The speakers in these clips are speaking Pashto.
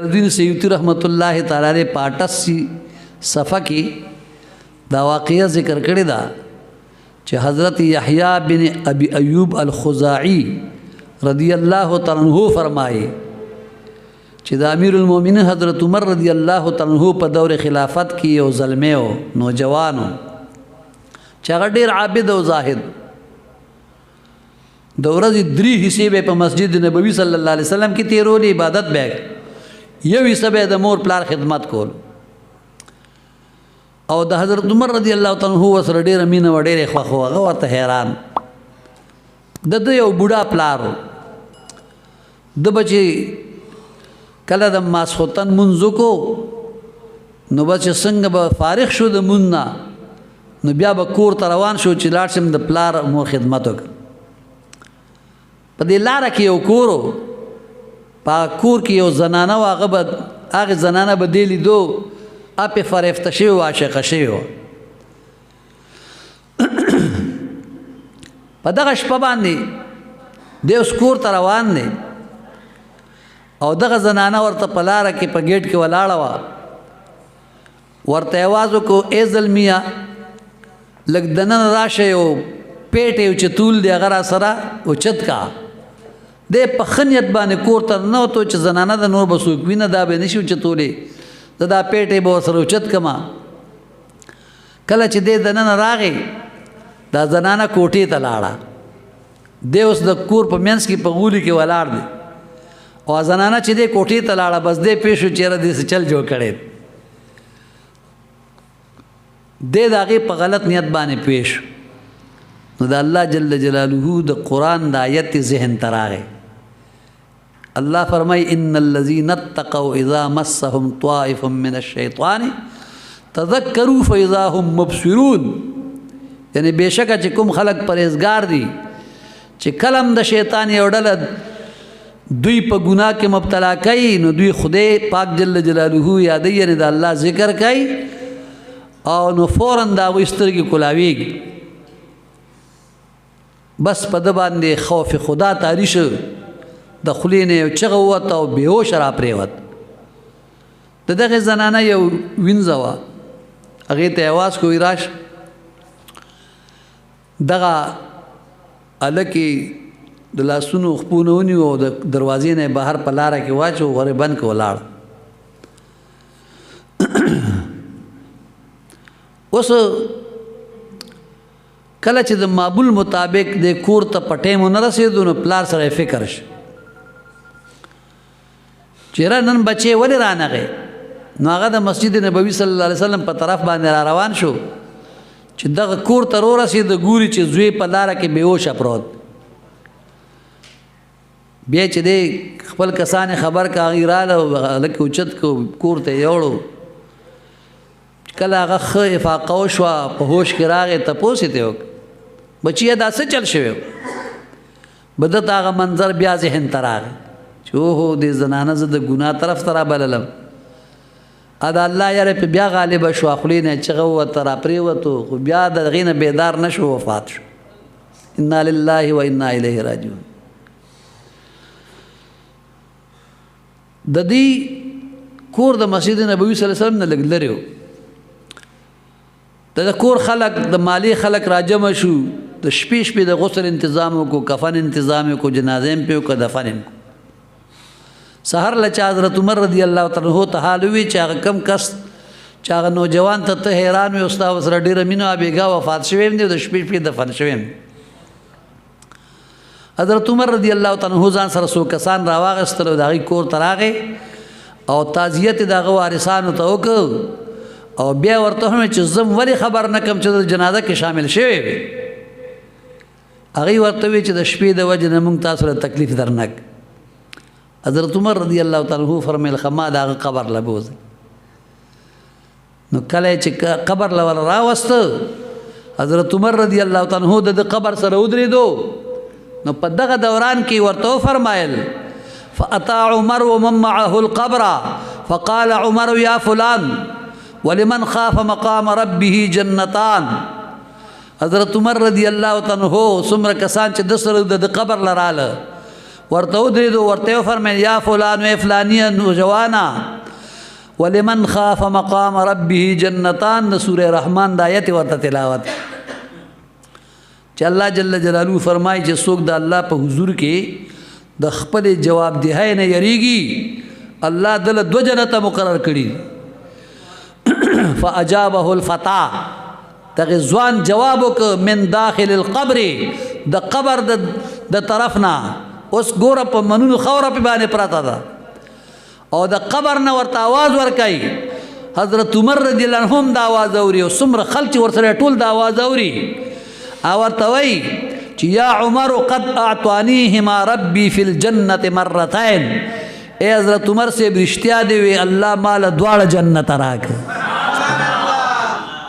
الدین سیوطی رحمۃ اللہ تعالی علیہ په 88 صفحه کې دا واقعه ذکر کړی دا چې حضرت یحیی بن ابی ایوب الخزاعی رضی اللہ تعالی عنہ فرمائے چې دا امیر المؤمنین حضرت عمر رضی اللہ تعالی عنہ په دور خلافت کې یو ظلمه او نوجوانو چې هغه ډیر عابد او زاهد د ورځې 3 حصے به په مسجد نبوي صلی الله علیه وسلم کې تیرولې عبادت به یو حصہ به د مور پلار خدمت کول او د حضرت عمر رضی الله تعالی عنہ سره ډیر مینه و ډیر خوخه هغه ورته حیران د یو بوډا پلارو د بچي کله د ماسختن منځ کو نو بچ څنګه به فارغ شو د مونږ نو بیا به کور ته روان شو چې لاړ شم د پلار مور خدمت وکړ په دې لاره کې یو کورو په کور کې یو زنانه و هغه زنانه به دی لیدو اپې فرفته شوې وه عاشقه شوې وه په دغه شپه باندې دی اوس کور ته روان دی او دغه زنانه ورته په لاره کې په ګیټ کې ولاړه وه ورته اواز وکړو ای زلمیه لږ دننه راشه یو پیټ یو چتول دی هغه را سره اوچت کا دی په ښه نیت باندې کور ته ننوتو چې زنانه د نور به څوک وینه دا به نشي اوچتولی زه دا پیټ به ورسره اوچت کړمه کله چې دی دننه راغی دا زنانه کوټې ته لاړه دی اوس د کور په منځ کې په غولي کې ولاړ دی او زنانه چې دی کوټې ته لاړه بس دی پوه شو چې یاره دې څه چل جوړ کړی دی د هغې په غلط نیت باندې پوه شو نو د الله جل جلاله د قرآن د آیت ذهن ته راغی الله فرمای ان الذين اتقوا اذا مسهم طائف من الشیطان تذکروا فاذا هم مبصرون یعنی بېشکه چې کوم خلق پرهیزګار دي چې کلم د شیطان یو ډله دوی په ګناه کې مبتلا کوي نو دوی خدای پاک جل جلاله یادوي یعنی د الله ذکر کوي او نو فوراً د هغوی سترګې کولاویږي بس په ده باندې خوف خدا طاری شو د خولې نه یو چغه ووته او بېهوشه را پرېوت د دغې زنانه یو وینځه وه هغې ته یې اواز کوي راشه دغه هلک یې د لاسونو خپو نه ونیو او د دروازې نه یې بهر په لاره کې واچو غورې بند کړه ولاړ اوس کله چې د معمول مطابق د کور ته په ټیم ونه رسېدو نو پلار سره یې فکر شو چیرې نن بچې ولې رانغې نو هغه د مسجد نبوي صلی الله علیه وسلم په طرف باندې را روان شو چې دغه کور ته ورسېد ګوري چې زوی په لاره کې بېهوشه پروت بیا چې دی خپل کسان خبر کا هغې راله هلک اوچت کور ته یې یوړو کله هغه ښه افاقه وشوه په هوش کې راغی تپوس یې ته وکړ بچیه دا څه چل شوی به ده ته هغه منظر بیا ذهن ته راغی چې اوهو دې زنانه زه د ګناه طرف ته رابللم د الله یاره پې بیا غالبه شوه خولې نه یې چغه ووته را پرېوتو خو بیا د هغې نه بیدار نه شو وفات شو انا لله و انا الیه راجعون د دې کور د مسجد نبوي صلی الله علیه وسلم نه لږ لرې و د کور خلق د مالی خلق راجمع شو د شپې د غسل انتظام کو کفن انتظام کو جنازې په کو دفن سحر لچا حضرت عمر رضی الله تعالی عنہ ته حال وی چې هغه کم کس چې هغه نوجوان ته حیران وي استاد سره ډیره مینه بیګا وفات شوی دی د شپې دفن شوی حضرت عمر رضی الله تعالی عنہ ځان سره سو کسان راواغستل د هغه کور تراغه او تعزیت دغه وارثانو ته وکړ او بیا ورته هم چې زم ولی خبر نه کم چې د جنازه کې شامل شوی وي هغې ورته وی چې د شپې د وجې نه موږ تاسو له تکلیف درنک حضرت عمر رضی الله تعالی عنہ فرمیل خما د هغه قبر له بوځئ نو کله چې قبر له ور راوسته حضرت عمر رضی الله تعالی عنہ د قبر سره ودرېدو نو په دغه دوران کې ورته وفرمایل فاتا عمر ومن معه القبر فقال عمر یا فلان ولمن خاف مقام ربه جنتان حضرت عمر رضی الله تعالی عنہ څومره کسان چې د سره د قبر لراله ورته ودرېدو، ورته وفرمیل یا فلان و فلانیه نوجوانا ولمن خاف مقام ربه جنتان د سورہ رحمان د آیت ورته تلاوت چې الله جل جلاله فرمایي چې څوک د الله په حضور کې د خپل جواب دهی نه یریږي الله دل دو جنت مقرر کړي. فاجابه الفتى دغه ځوان جواب وک من داخل القبر د قبر د طرفنا. اوس ګوره په منونو خوره په باندې پراته ده او د قبر نه ورته आवाज ورکای. حضرت عمر رضی الله عنهم دا आवाज اوري او څومره خلک ورسره ټول دا आवाज اوري او ورته وای چې یا عمر قد اعطانیهما ربي فی الجنه مرتين. اے حضرت عمر سے رښتیا دی وی الله مال دواړه جنت راک،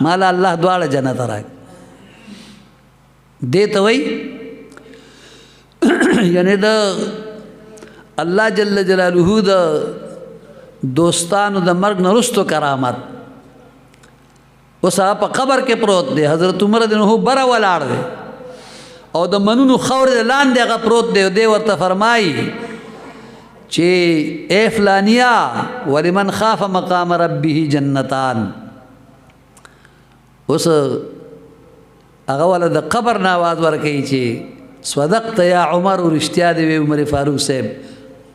مال الله دواړه جنت راک. دې ته وای یعنی د الله جل جلاله د دوستانو د مرګ نه وروسته کرامت. اوس هغه په قبر کې پروت دی، حضرت عمر رضی الله عنه بره ولاړ دی او د منونو خاورې لاندې هغه پروت دی. دی ورته فرمایي چې اے فلانیا ولمن خاف مقام ربه جنتان. اوس هغه ول د قبر نه आवाज ورکوي چې صدقت یا عمر، رښتیا دی وی عمر فاروق صاحب،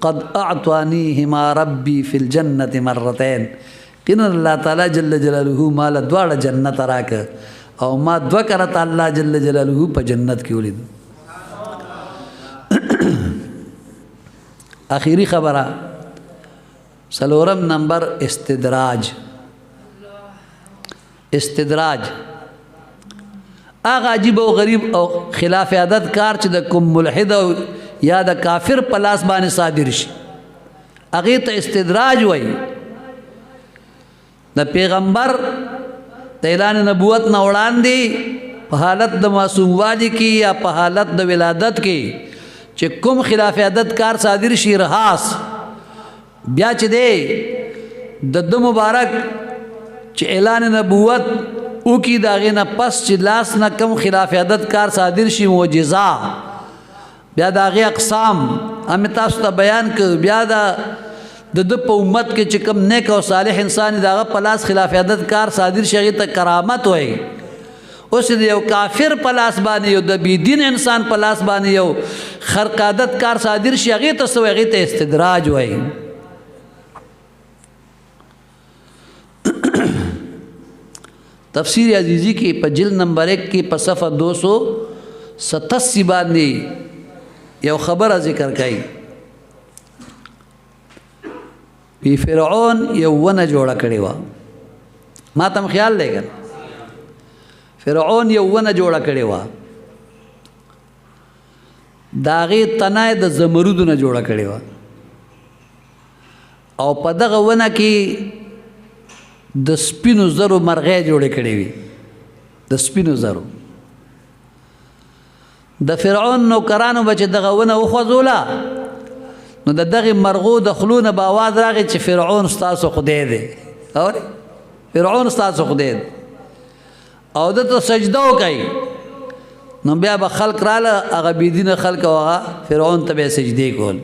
قد اعطانیهما ربي فی الجنه مرتين. کین الله تعالی جل جلاله مال دواړه جنت راک او ما دو کرت الله جل جلاله په جنت کې ولید. آخری خبره سلورم نمبر استدراج. استدراج هغه عجیب او غریب او خلاف عادت کار چې د کوم ملحد او یا د کافر په لاس باندې صادر شي هغه ته استدراج وایي. د پیغمبر د اعلان نبوت نه وړاندې په حالت د معصوموالي کې یا په حالت د ولادت کې چې کوم خلاف عادت کار صادر شي رهاس بیا چې دی د مبارک چې اعلان نبوت او کی داغه نه پس چې لاس نه کم خلاف عادت کار صادر شي معجزه بیا داغه اقسام هم تاسو ته بیان ک. بیا د په امت کې چې کم نیک او صالح انسان داغه پلاس خلاف عادت کار صادر شي ته کرامت وای. اوس د یو کافر پلاس باندې یو د بی دین انسان پلاس باندې یو خرق عادت کار صادر شي هغه ته سو هغه ته استدراج وای. تفسیر عزیزی کی په جلد نمبر 1 کې په صفحه 287 باندې یو خبره ذکر کړي. پی فرعون یو ونه جوړه کړې و، ما تم خیال لګل فرعون یو ونه جوړه کړې و، داغه تنای د زمرودو نه جوړه کړې و او په دغه ونه کې د سپینو زرو مرغې جوړې کړې وي. د سپینو زرو د فرعون نوکرانو بچ دغه ونه وخوځوله نو دغه مرغو د خلونه به आवाज راغی چې فرعون ستاسو خدای دی او فرعون ستاسو خدای دی او دته سجده وکړي. نو بیا به خلق رااله هغه بيدینه خلق هغه فرعون ته به سجدي کول.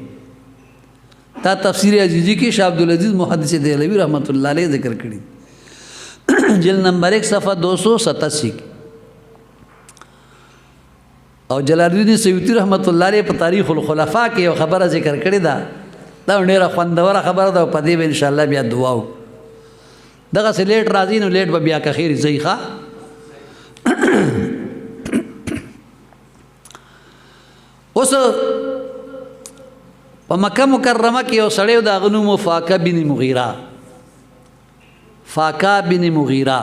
دا تفسیر عزیزی کې شاه عبدالعزیز محدث دہلوی رحمت الله علیه ذکر کړی جلد نمبر 1 صفحه 287 او جلال الدین سیوطی رحمت الله علیه په تاریخ الخلفاء کې یو خبره ذکر کړی دا ډیره خوندوره خبره ده په دې به ان شاء الله بیا دعا و دغه سلیټ راځي نو لیټ به بیا که خیر زیخه اوس په مکه مکرمه کې یو سړی د غنو مفاکه بن مغیره فاکا بن مغیره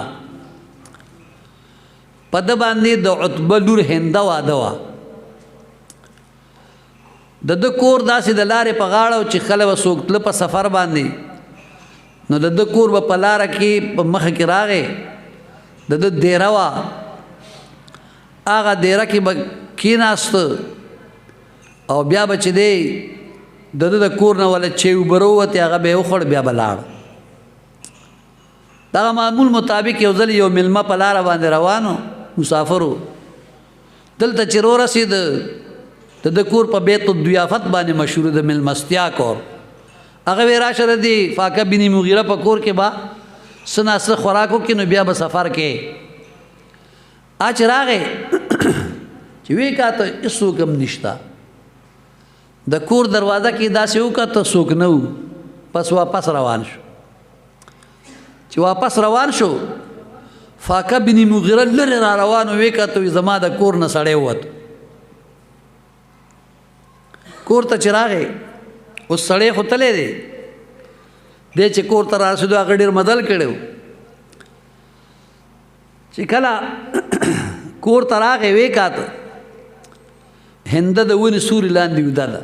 په د باندې د عتبه لور هنده واده وا د کور داسې د لارې په غاړه چې خلک وسوکتل په سفر باندې نو د کور په لار کې په مخ کې راغې د ډیره وا هغه ډیره کې کیناست او بیا بچ دی د کور نه ولا چې وبروت هغه به وخړ بیا بلاړ دا معمول مطابق یو ځل یو ملما په لار باندې روانو مسافرو دلته چې رسید د کور په بیت الضیافت باندې مشهور د ملمستیا کور هغه وی راشه دی فاقه بن مغیره په کور کې با سناسه خوراکو کې نو بیا به سفر کې اچ راغې چې وی کاته اسو کم نشتا د کور دروازه کې داسې وکړه څوک نه و پس واپس روان شو چې واپس روان شو فاقه بن مغیره لره را روان وی کاته زما د کور نه سړی ووت کور ته چې راغې اوس سړی خو تللی دی دی چې کور ته راسېدو هغه ډېر مدل کړی و چې کله کور ته راغې وی کاته هنده د ونې سوري لاندې وده ده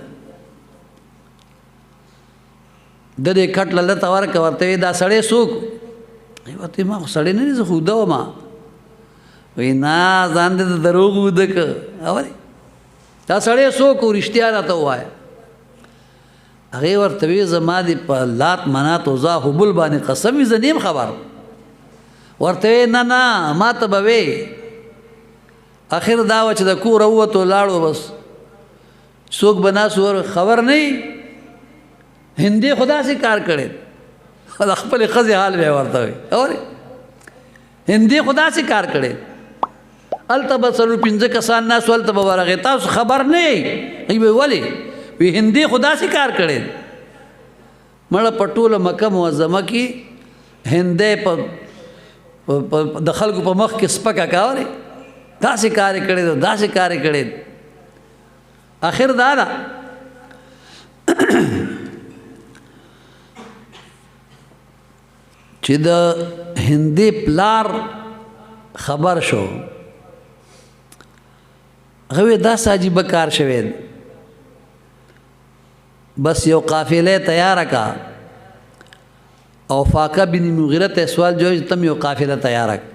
د دې کټ لته ورکه ورته وی دا سړی څوک ورته ما خو سړی نه دی زه خو وده وم وی نه ځان دې د دروغ وده که اورې دا سړی څوک و رښتیا راته ووایه هغې ورته وی زما دې په لات منات عزا حبل باندې قسم وي زه نیم خبر ورته وی نه نه ما ته به وی اخر دا و چې د کوره ووتو لاړو بس څوک به ناست خبر نه وي هندي خو داسې کار کړی د خپلې ښځې حال بیا ورته وي اورې هندي خو داسې کار کړی هلته به څلور پنځه کسان ناست هلته به ورغې تاسو خبر نه یې ای به ولې وی هندي خو داسې کار کړی مړه په ټوله مکه معظمه کې هندی په د خلکو په مخ کې سپکه کا اورې داسې کار یې کړی داسې کار یې کړی آخر دا ده چې د هندي پلار خبر شو هغه دا عجیبه کار شوی بس یو قافله تیار کا او فاقه بن مغیره ته سوال جوړ تم یو قافله تیار کا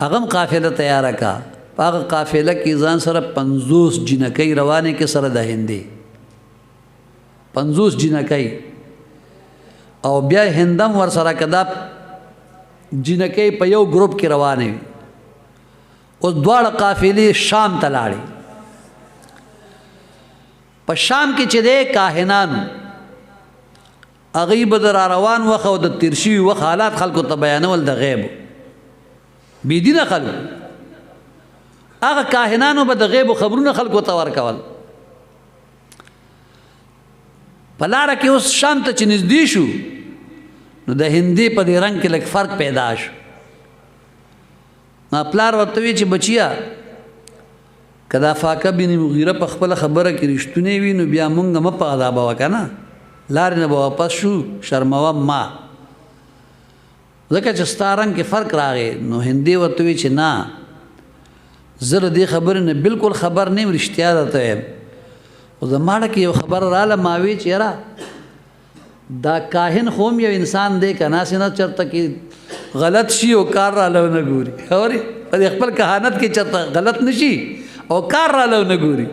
هغه قافله تیار کا هغه قافله کې ځان سره 50 جنکۍ روانه کې سره د هندي 50 جنکۍ او بیا هندم ور سره کدا جنکۍ په یو ګروپ کې روانه او دواړه قافلې شام ته لاړې په شام کې چې د کاهنان هغوی به د روان وخت او د تېر شوي وخت حالات خلکو ته بیانول د غیب بېدینه خلکو هغه کاهنانو به د غیبو خبرونه خلکو ته ورکول په لاره کې اوس شام ته چې نږدې شو نو د هندي په دې رنګ کې لږ فرق پیدا شو ما پلار ورته وی چې بچیا کدا فاقه بن مغیره په خپل خبره کې رښتونی وي نو بیا مونږ هم په عذاب وکنه لارې نه به واپس شو شرموم ما ځکه چې ستا رنګ کې فرق راغی نو هندي ورته وی چې نه زه د دې خبرې نه بالکل خبر نه یم رښتیا درته یم او زما کې یو خبر رااله ما وی چې یاره دا کاهن خو هم یو انسان دی که ناسې نه چېرته کې غلط شي او کار راله ونه ګوري اورې په دې خپل کهانت کې چېرته غلط نه شي او کار راله ونه ګوري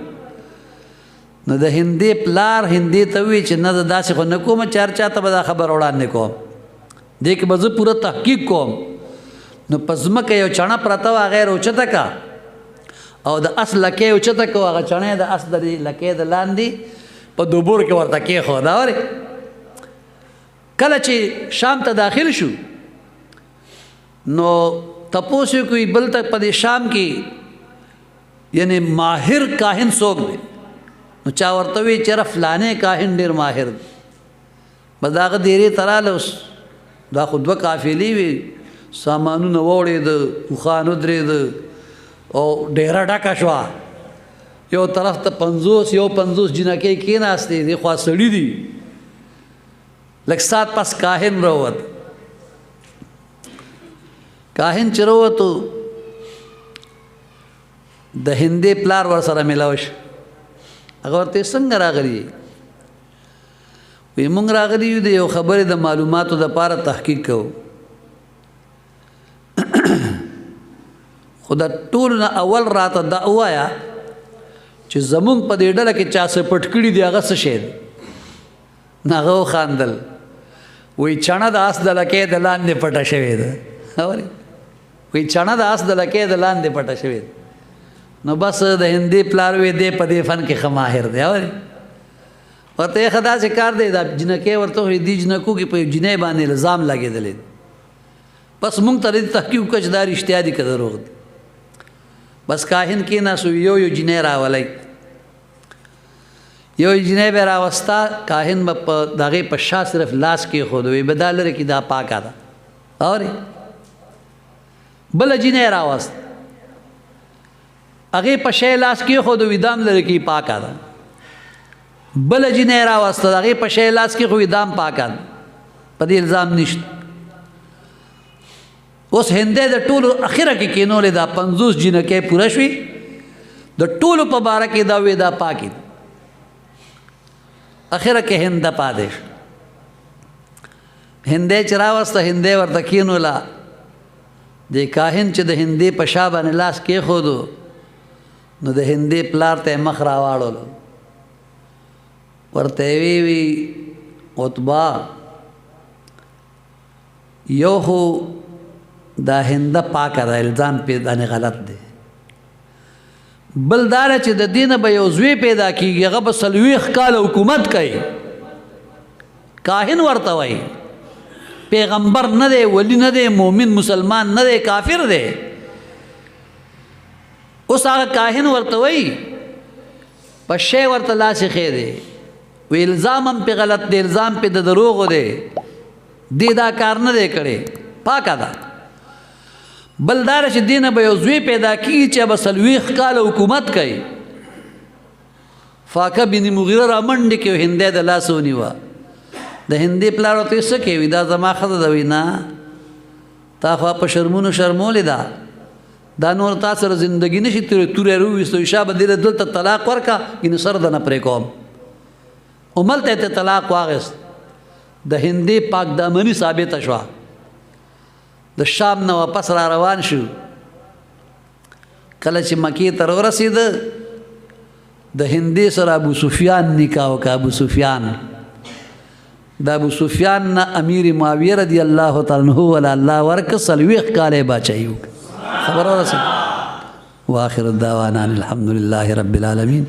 نو د هندي پلار هندي ته وی چې نه داسې خو نه کوم چې هر چا ته به دا خبر وړاندې کوم دې کې به زه پوره تحقیق کوم نو په ځمکه یو چڼه پرته وه هغه یې راوچته کا او د اس لکې یې اوچته کو هغه چڼه یې د اس د لکې د لاندې په دوبور کې ورته کېښوده اورې کله چې شام ته داخل شو نو تپوس یې کوي بل ته په دې شام کې یعنی ماهر کاهن څوک دی نو چا ورته وی چې یاره فلانې کاهن ډېر ماهر دی بس د هغه دیرې ته راله اوس دا خو دوه قافلې وي سامانونه واوړېده اوښان ودرېده او ډېره ډکه شوه یو طرف ته 50 یو 50 جنکۍ کېناستې دې خوا سړي دي لږ سات پس کاهن راووت کاهن چې راووتو د هندي پلار ور سره میلاو شو هغه ورته څنګه راغلي وی مونږ راغلي یو د یو خبرې د معلوماتو دپاره تحقیق کوو خو د ټولو نه اول راته دا ووایه چې زمونږ په دې ډله کې چا څه پټ کړي دي هغه څه شی دی نو هغه وخاندل وی چڼه د اس د لکې د لاندې پټه شوې ده اورې وی چڼه د اس د لکې د لاندې پټه شوې ده نو بس د هندي پلار وې دې په دې فن کې ښه ماهر دی اورې ورته یې ښه داسې کار دی دا جنکۍ ورته وایي دې جنکو کې په جنۍ باندې الزام لګېدلی بس مونږ ته دې تحقیق وکړه چې دا رښتیا دي که دروغ دي بس کاهن کېناست یو جنۍ راولی یو جنۍ به یې راوسته کاهن به په د هغې په شا صرف لاس کېښود وایي به دا لرې کړي دا پاکه ده اورې بله جنۍ راوست هغې په شی لاس کېښود وي دا هم لرې کړي پاکه ده بله جنۍ راوسته د هغې په شی لاس کېښود وي دا هم پاکه ده په دې الزام نشته اوس هندۍ د ټولو اخره کې کېنولې دا 50 جنکۍ پوره شوي د ټولو په باره کې دا وې دا پاکې ده اخره کې هنده پاتې شو هندۍ چې راوسته هندۍ ورته کېنوله د کاهن چې د هندۍ په شا باندې لاس کېښودو نو د هندۍ پلار ته یې مخ راواړولو ورته یې وی عتبه یو خو دا هنده پاکه ده الزام پې باندې غلط دی بل دا ده چې د دې نه به یو زوی پیدا کېږي هغه به 40 کاله حکومت کوي کاهن ورته وایي پیغمبر نه دی ولی نه دی مؤمن مسلمان نه دی کافر دی اوس هغه کاهن ورته وایي په شی ورته لاس ایښی دی وی الزام هم پې غلط دی الزام پې د دروغو دی دی دا کار نه دی کړی پاکه ده بل دا ده چې دې نه به یو زوی پیدا کېږي چې به 40 کاله حکومت کوي فاقه بن مغیره رامنډې کې هندۍ د لاس ونیوه د هندۍ پلار ورته څه کوي دا زما ښځه ده وایي نه تا خو په شرمونو شرمولې ده دا نور تا سره زندګي نشي توری روویستو شابه دې له دلته طلاق ورکړه ګینې سر ده نه پرې کوم هملته یې طلاق واخیست د هندۍ پاک دامني ثابته شوه د شام نه واپس را روان شو کله چې مکې ته ورسېده د هندۍ سره ابو سفیان نکاح وکړه ابو سفیان د ابو سفیان نه امیر معاویه رضی الله تعالی عنہ ولا الله ورکړه 40 کاله باچایي وکړه خبره ورسېده واخر الدعوانا الحمد لله رب العالمین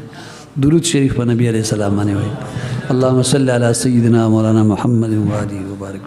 درود شریف په نبی علیہ السلام باندې وایي اللهم صل علی سیدنا مولانا محمد و آله وبارک